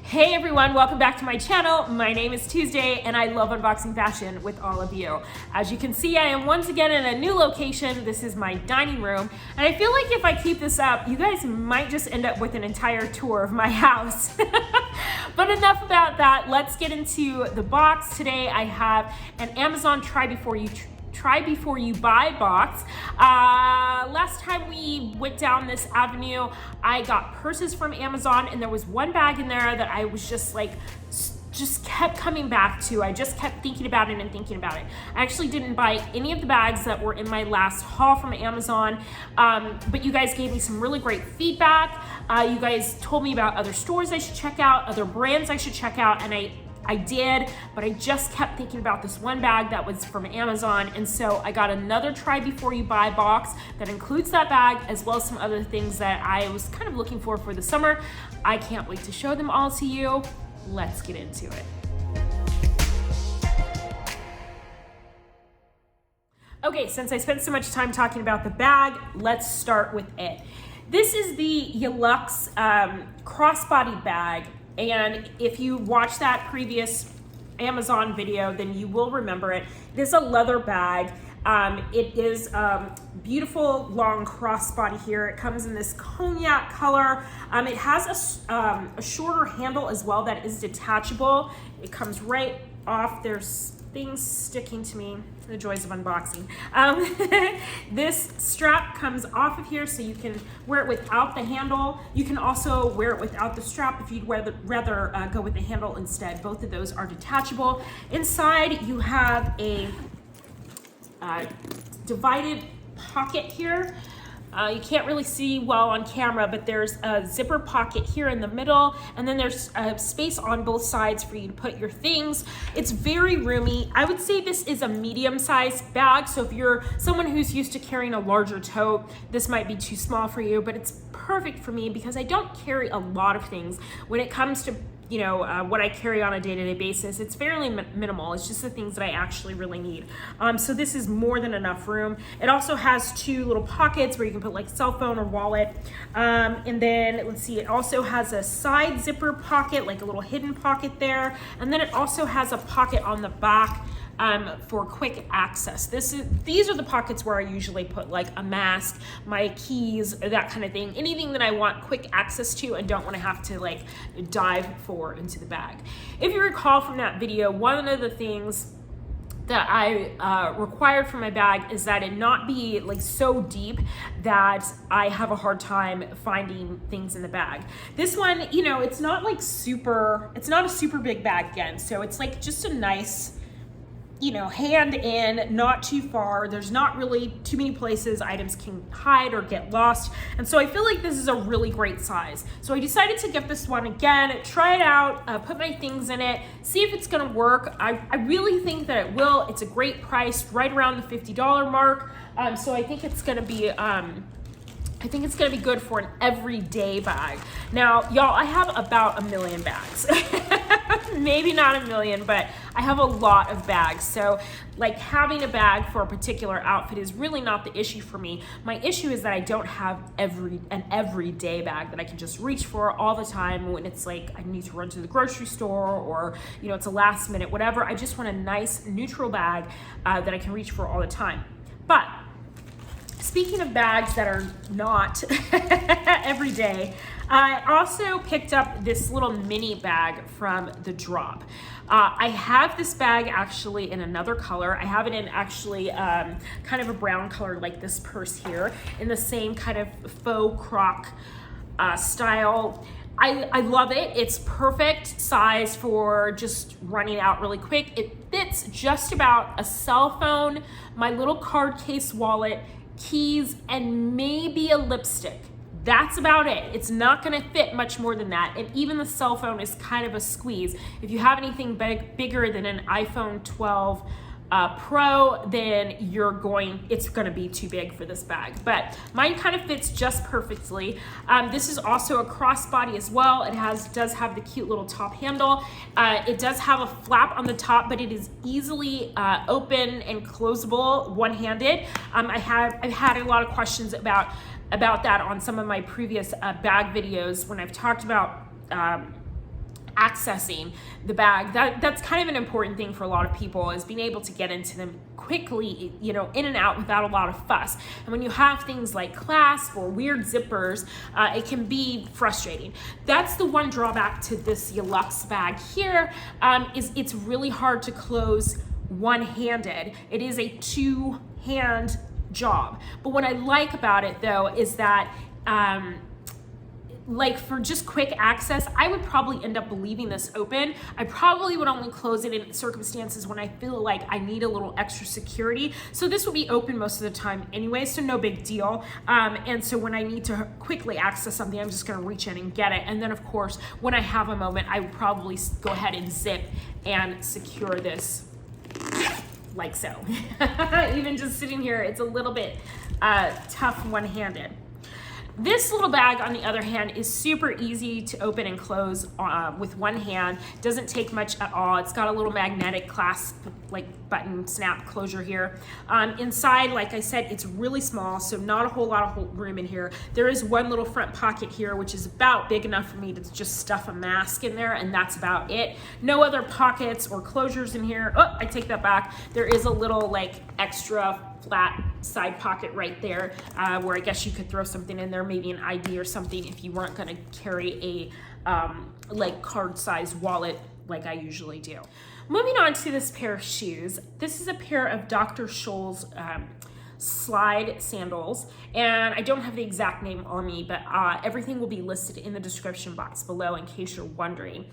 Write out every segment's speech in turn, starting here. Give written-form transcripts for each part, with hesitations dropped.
Hey everyone, welcome back to my channel. My name is Tuesday and I love unboxing fashion with all of you. As you can see, I am once again in a new location. This is my dining room, and I feel like if I keep this up, you guys might just end up with an entire tour of my house. But enough about that. Let's get into the box. Today I have an Amazon try before you buy box. Last time we went down this avenue, I got purses from Amazon, and there was one bag in there that I was just kept coming back to. I just kept thinking about it and thinking about it. I actually didn't buy any of the bags that were in my last haul from Amazon, but you guys gave me some really great feedback. You guys told me about other stores I should check out, other brands I should check out, and I did, but I just kept thinking about this one bag that was from Amazon, and so I got another try before you buy box that includes that bag as well as some other things that I was kind of looking for the summer. I can't wait to show them all to you. Let's get into it. Okay, since I spent so much time talking about the bag, let's start with it. This is the Yalux crossbody bag. And if you watched that previous Amazon video, then you will remember it. It is a leather bag. It is beautiful long crossbody here. It comes in this cognac color. It has a shorter handle as well that is detachable. It comes right off. There's things sticking to me. The joys of unboxing. This strap comes off of here, so you can wear it without the handle. You can also wear it without the strap if you'd rather go with the handle instead. Both of those are detachable. Inside you have a divided pocket here. You can't really see well on camera, but there's a zipper pocket here in the middle, and then there's space on both sides for you to put your things. It's very roomy. I would say this is a medium-sized bag, so if you're someone who's used to carrying a larger tote, this might be too small for you, but it's perfect for me because I don't carry a lot of things. When it comes to what I carry on a day-to-day basis, it's fairly minimal. It's just the things that I actually really need. So this is more than enough room. It also has two little pockets where you can put like cell phone or wallet. And then let's see, it also has a side zipper pocket, like a little hidden pocket there. And then it also has a pocket on the back for quick access. These are the pockets where I usually put like a mask, my keys, that kind of thing. Anything that I want quick access to and don't want to have to like dive into the bag. If you recall from that video, one of the things that I required for my bag is that it not be like so deep that I have a hard time finding things in the bag. This one, it's not like it's not a super big bag again. So it's like just a nice, hand in, not too far. There's not really too many places items can hide or get lost. And so I feel like this is a really great size. So I decided to get this one again, try it out, put my things in it, see if it's gonna work. I really think that it will. It's a great price, right around the $50 mark. So I think it's gonna be, good for an everyday bag. Now, y'all, I have about 1 million bags. Maybe not 1 million, but I have a lot of bags. So like having a bag for a particular outfit is really not the issue for me. My issue is that I don't have an everyday bag that I can just reach for all the time when it's like I need to run to the grocery store or, it's a last minute, whatever. I just want a nice neutral bag that I can reach for all the time. But speaking of bags that are not every day, I also picked up this little mini bag from the Drape. I have this bag actually in another color. I have it in actually kind of a brown color like this purse here, in the same kind of faux croc style. I love it. It's perfect size for just running out really quick. It fits just about a cell phone, my little card case wallet, keys, and maybe a lipstick. That's about it. It's not gonna fit much more than that. And even the cell phone is kind of a squeeze. If you have anything bigger than an iPhone 12 Pro, then it's gonna be too big for this bag. But mine kind of fits just perfectly. This is also a crossbody as well. It does have the cute little top handle. It does have a flap on the top, but it is easily open and closable one-handed. I've had a lot of questions about that on some of my previous bag videos when I've talked about accessing the bag. That's kind of an important thing for a lot of people, is being able to get into them quickly, you know, in and out without a lot of fuss. And when you have things like clasp or weird zippers, it can be frustrating. That's the one drawback to this Yalux bag here, is it's really hard to close one-handed. It is a two-hand job. But what I like about it though is that like for just quick access, I would probably end up leaving this open. I probably would only close it in circumstances when I feel like I need a little extra security. So this will be open most of the time anyway, so no big deal. And so when I need to quickly access something, I'm just gonna reach in and get it. And then of course, when I have a moment, I would probably go ahead and zip and secure this like so. Even just sitting here, it's a little bit tough one-handed. This little bag, on the other hand, is super easy to open and close with one hand. Doesn't take much at all. It's got a little magnetic clasp, like button snap closure here. Inside, like I said, it's really small, so not a whole lot of room in here. There is one little front pocket here, which is about big enough for me to just stuff a mask in there, and that's about it. No other pockets or closures in here. Oh, I take that back. There is a little like extra flat side pocket right there, where I guess you could throw something in there, maybe an ID or something, if you weren't going to carry a like card size wallet like I usually do. Moving on to this pair of shoes. This is a pair of Dr. Scholl's slide sandals, and I don't have the exact name on me, but everything will be listed in the description box below in case you're wondering.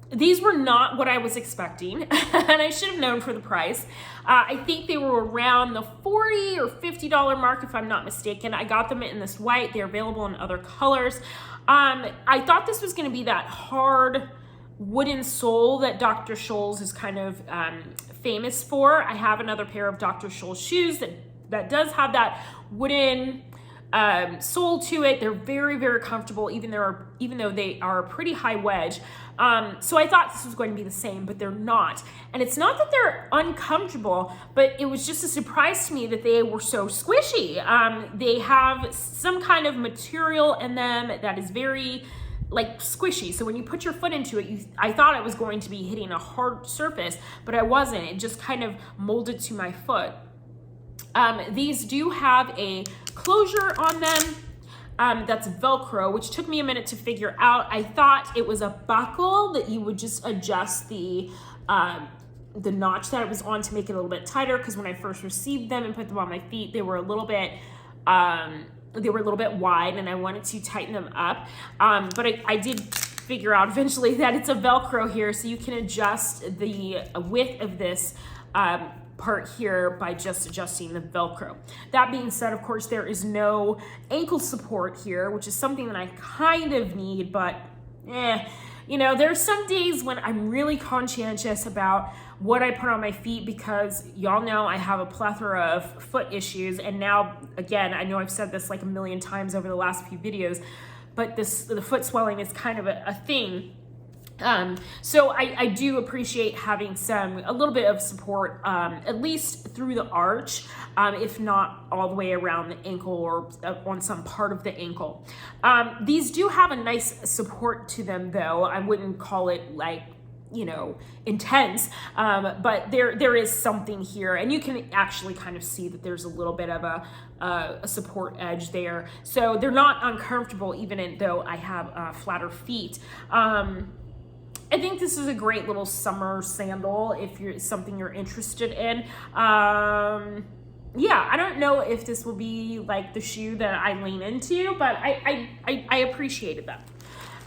These were not what I was expecting, and I should have known for the price. I think they were around the $40 or $50 mark, if I'm not mistaken. I got them in this white. They're available in other colors. I thought this was going to be that hard wooden sole that Dr. Scholl's is kind of famous for. I have another pair of Dr. Scholl's shoes that does have that wooden sole to it. They're very, very comfortable, even though they are a pretty high wedge. So I thought this was going to be the same, but they're not. And it's not that they're uncomfortable, but it was just a surprise to me that they were so squishy. They have some kind of material in them that is very like squishy. So when you put your foot into it, I thought I was going to be hitting a hard surface, but I wasn't. It just kind of molded to my foot. These do have a closure on them that's Velcro, which took me a minute to figure out. I thought it was a buckle that you would just adjust the notch that it was on to make it a little bit tighter, because when I first received them and put them on my feet, they were a little bit wide, and I wanted to tighten them up. But I did figure out eventually that it's a Velcro here, so you can adjust the width of this part here by just adjusting the Velcro. That being said, of course, there is no ankle support here, which is something that I kind of need, but you know, there's some days when I'm really conscientious about what I put on my feet, because y'all know I have a plethora of foot issues. And now, again, I know I've said this like a million times over the last few videos, but the foot swelling is kind of a thing. So I do appreciate having a little bit of support, at least through the arch, if not all the way around the ankle or on some part of the ankle. These do have a nice support to them though. I wouldn't call it like, you know, intense, but there is something here, and you can actually kind of see that there's a little bit of a support edge there. So they're not uncomfortable, even though I have flatter feet. I think this is a great little summer sandal if you're something you're interested in. Yeah, I don't know if this will be like the shoe that I lean into, but I appreciated them.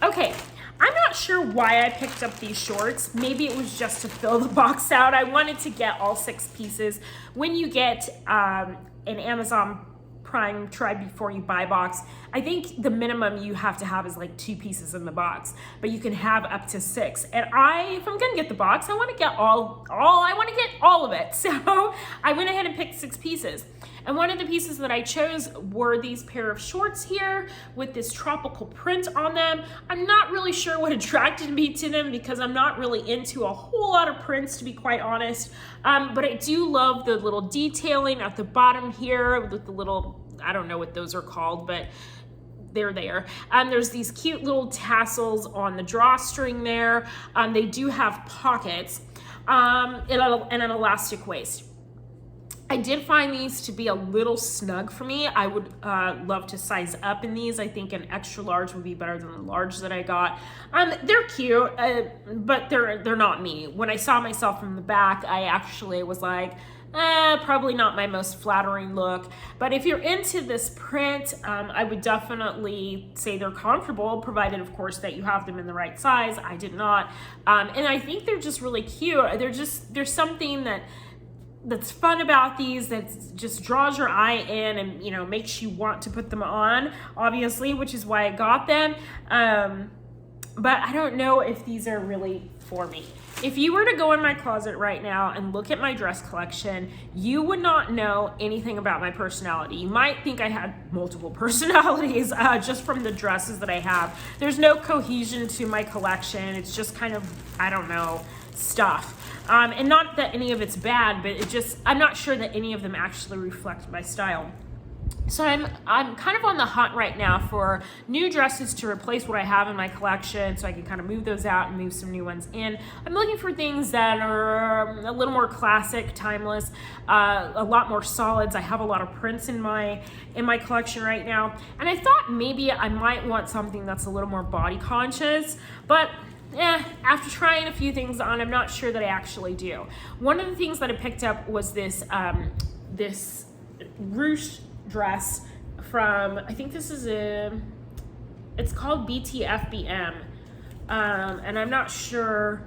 Okay, I'm not sure why I picked up these shorts. Maybe it was just to fill the box out. I wanted to get all 6 pieces. When you get an Amazon Prime try before you buy box, I think the minimum you have to have is like 2 pieces in the box, but you can have up to 6. And if I'm gonna get the box, I want to get I want to get all of it. So I went ahead and picked 6 pieces. And one of the pieces that I chose were these pair of shorts here with this tropical print on them. I'm not really sure what attracted me to them, because I'm not really into a whole lot of prints, to be quite honest. But I do love the little detailing at the bottom here with the little, I don't know what those are called, but they're there. There's these cute little tassels on the drawstring there. They do have pockets and an elastic waist. I did find these to be a little snug for me. I would love to size up in these. I think an extra large would be better than the large that I got. They're cute, but they're not me. When I saw myself from the back, I actually was like, probably not my most flattering look. But if you're into this print, I would definitely say they're comfortable, provided of course that you have them in the right size. I did not. And I think they're just really cute. There's something that's fun about these, that just draws your eye in and, you know, makes you want to put them on, obviously, which is why I got them. But I don't know if these are really for me. If you were to go in my closet right now and look at my dress collection, you would not know anything about my personality. You might think I had multiple personalities just from the dresses that I have. There's no cohesion to my collection. It's just kind of, I don't know, stuff. And not that any of it's bad, but I'm not sure that any of them actually reflect my style. So I'm kind of on the hunt right now for new dresses to replace what I have in my collection, so I can kind of move those out and move some new ones in. I'm looking for things that are a little more classic, timeless, a lot more solids. I have a lot of prints in my collection right now, and I thought maybe I might want something that's a little more body conscious, but after trying a few things on, I'm not sure that I actually do. One of the things that I picked up was this this ruched dress from, I think this is it's called BTFBM, and I'm not sure,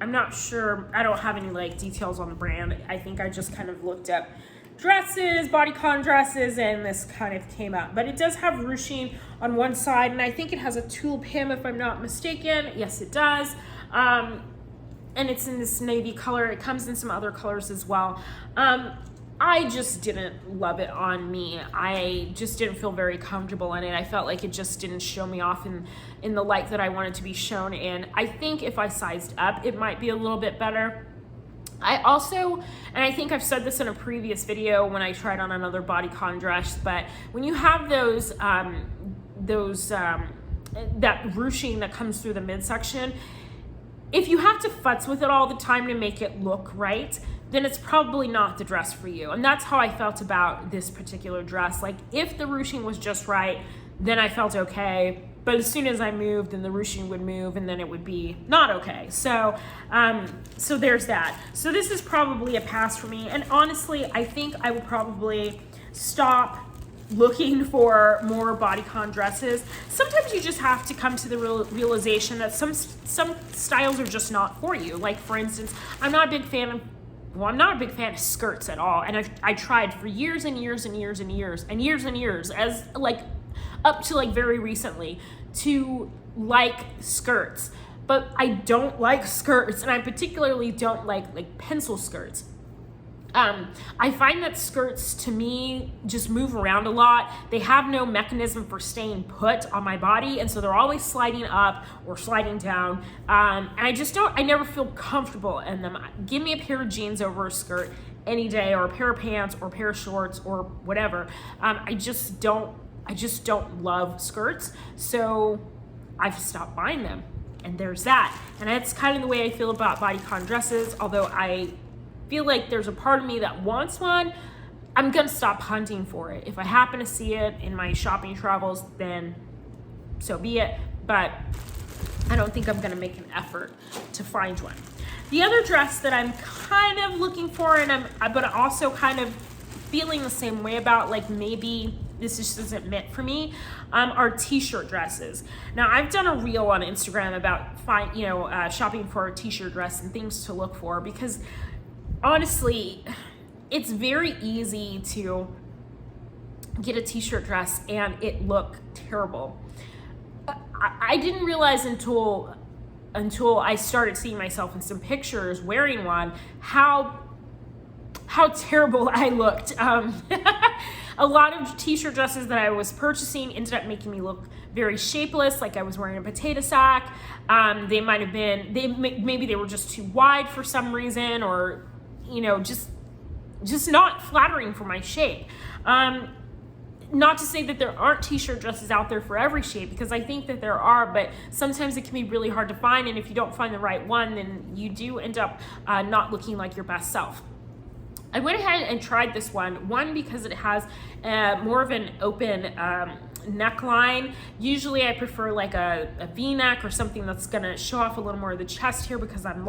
I don't have any like details on the brand. I think I just kind of looked up dresses, bodycon dresses, and this kind of came up. But it does have ruching on one side, and I think it has a tulip hem if I'm not mistaken. Yes, it does. And it's in this navy color. It comes in some other colors as well. I just didn't love it on me. I just didn't feel very comfortable in it. I felt like it just didn't show me off in the light that I wanted to be shown in. I think if I sized up, it might be a little bit better. I also, and I think I've said this in a previous video when I tried on another bodycon dress, but when you have that ruching that comes through the midsection, if you have to futz with it all the time to make it look right, then it's probably not the dress for you. And that's how I felt about this particular dress. Like, if the ruching was just right, then I felt okay. But as soon as I moved, then the ruching would move, and then it would be not okay. So, so there's that. So this is probably a pass for me. And honestly, I think I would probably stop looking for more bodycon dresses. Sometimes you just have to come to the realization that some styles are just not for you. Like, for instance, I'm not a big fan of skirts at all. And I tried for years and years and years and years and years and years, as like up to like very recently, to like skirts. But I don't like skirts, and I particularly don't like pencil skirts. I find that skirts, to me, just move around a lot. They have no mechanism for staying put on my body, and so they're always sliding up or sliding down. And I never feel comfortable in them. Give me a pair of jeans over a skirt any day, or a pair of pants, or a pair of shorts, or whatever. I just don't love skirts, so I've stopped buying them. And there's that. And that's kind of the way I feel about bodycon dresses, although I feel like there's a part of me that wants one. I'm gonna stop hunting for it. If I happen to see it in my shopping travels, then so be it, but I don't think I'm gonna make an effort to find one. The other dress that I'm kind of looking for, but also kind of feeling the same way about, like maybe this just isn't meant for me, are t-shirt dresses. Now, I've done a reel on Instagram about shopping for a t-shirt dress and things to look for, because honestly, it's very easy to get a t-shirt dress and it look terrible. I didn't realize until I started seeing myself in some pictures wearing one how terrible I looked. A lot of t-shirt dresses that I was purchasing ended up making me look very shapeless, like I was wearing a potato sack. They might have been, maybe they were just too wide for some reason, or just not flattering for my shape. not to say that there aren't t-shirt dresses out there for every shape, because I think that there are, but sometimes it can be really hard to find, and if you don't find the right one, then you do end up not looking like your best self. I went ahead and tried this one because it has more of an open neckline. Usually I prefer like a V-neck or something that's gonna show off a little more of the chest here because I'm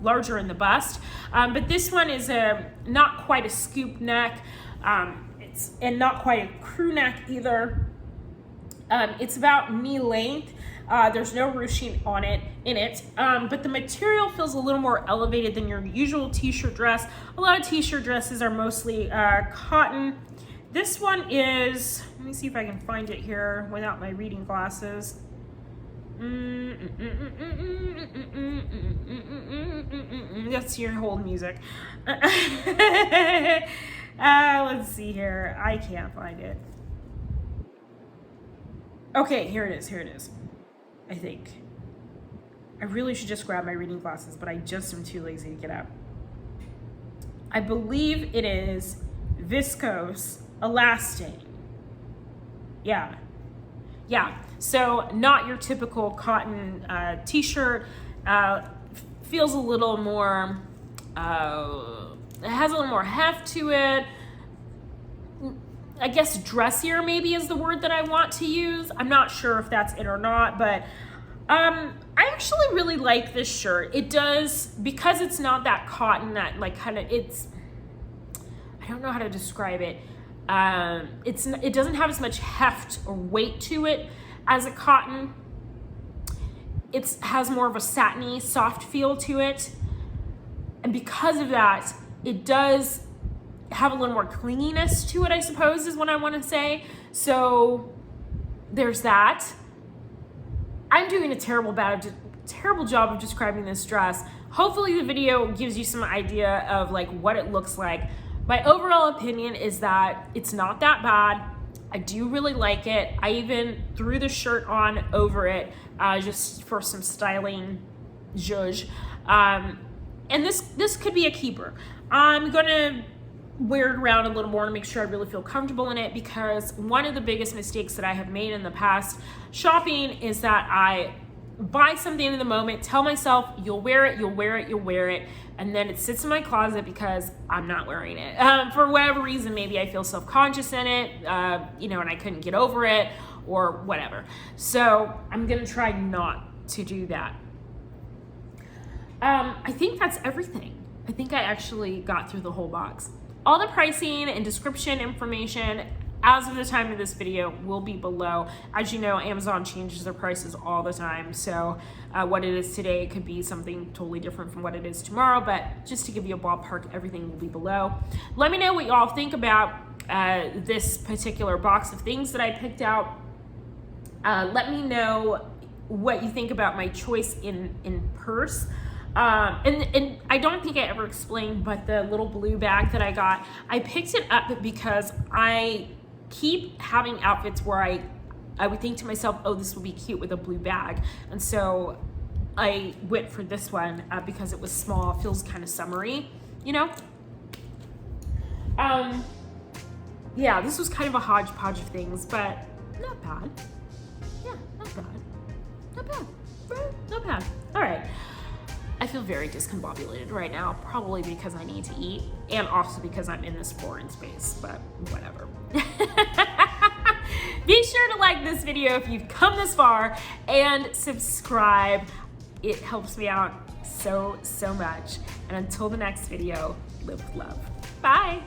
larger in the bust. But this one is not quite a scoop neck, and not quite a crew neck either. It's about knee length. There's no ruching in it, but the material feels a little more elevated than your usual t-shirt dress. A lot of t-shirt dresses are mostly cotton. This one is, let me see if I can find it here without my reading glasses. Let's hear hold music. Let's see here. I can't find it. Okay, here it is. I think. I really should just grab my reading glasses, but I just am too lazy to get up. I believe it is viscose elastane. Yeah. So not your typical cotton t-shirt. Feels a little more, it has a little more heft to it. I guess dressier maybe is the word that I want to use. I'm not sure if that's it or not, but I actually really like this shirt. It does, because it's not that cotton, that like kind of, it's, I don't know how to describe it. It doesn't have as much heft or weight to it as a cotton. It has more of a satiny, soft feel to it. And because of that, it does have a little more clinginess to it, I suppose, is what I want to say. So there's that. I'm doing a terrible job of describing this dress. Hopefully the video gives you some idea of like what it looks like. My overall opinion is that it's not that bad. I do really like it. I even threw the shirt on over it just for some styling zhuzh. And this could be a keeper. I'm gonna wear it around a little more to make sure I really feel comfortable in it, because one of the biggest mistakes that I have made in the past shopping is that I buy something in the moment, tell myself you'll wear it, and then it sits in my closet because I'm not wearing it. For whatever reason, maybe I feel self-conscious in it, and I couldn't get over it or whatever. So I'm gonna try not to do that. I think that's everything. I think I actually got through the whole box. All the pricing and description information as of the time of this video will be below. As you know, Amazon changes their prices all the time. So what it is today could be something totally different from what it is tomorrow, but just to give you a ballpark, everything will be below. Let me know what y'all think about this particular box of things that I picked out. Let me know what you think about my choice in purse. And I don't think I ever explained, but the little blue bag that I got, I picked it up because I keep having outfits where I would think to myself, oh, this would be cute with a blue bag. And so I went for this one because it was small, feels kind of summery, Yeah, this was kind of a hodgepodge of things, but not bad. Yeah, not bad. All right. I feel very discombobulated right now, probably because I need to eat and also because I'm in this boring space, but whatever. Be sure to like this video if you've come this far and subscribe. It helps me out so much. And until the next video, live with love. Bye.